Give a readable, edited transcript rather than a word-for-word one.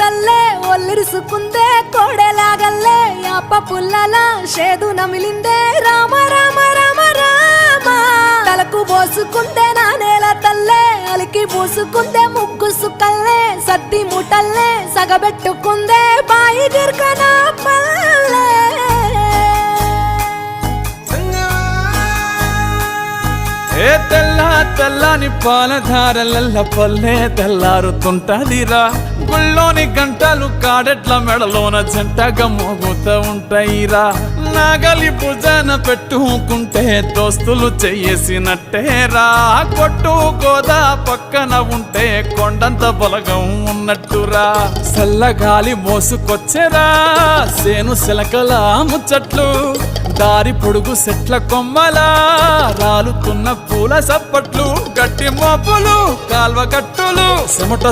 తల్లే ఒల్లిరుసుకుందే కోడెలాగల్లే యాప పుల్లల షేదు నమిలిందే రామ రామ రామ రామ తలకు పోసుకుందే నా నేల తల్లే అలికి పూసుకుందే ముగ్గు సుక్కల్లే సద్ది ముటల్లే సగబెట్టుకుందే బాయి గిర్కన పల్లె ఏ తెల్ల తెల్లని పాలధారలల్ల పల్లె తెల్లారుతుంటదిరా గుళ్ళోని గంటలు కాడెట్ల మెడలోన జంటగా మోగుతూ ఉంటాయిరా నాగలి భుజన పెట్టుకుంటే దోస్తులు చెయ్యేసినట్టేరా కొట్టు గోదా పక్కన ఉంటే కొండంత బలగం ఉన్నట్టురా చల్లగాలి మోసుకొచ్చెరా సేను సిలకల ముచ్చట్లు దారి పొడుగు సెట్ల కొమ్మలా రాలుతున్న పూల సప్పట్లు గట్టి మోపులు కాల్వ గట్టులు చెమట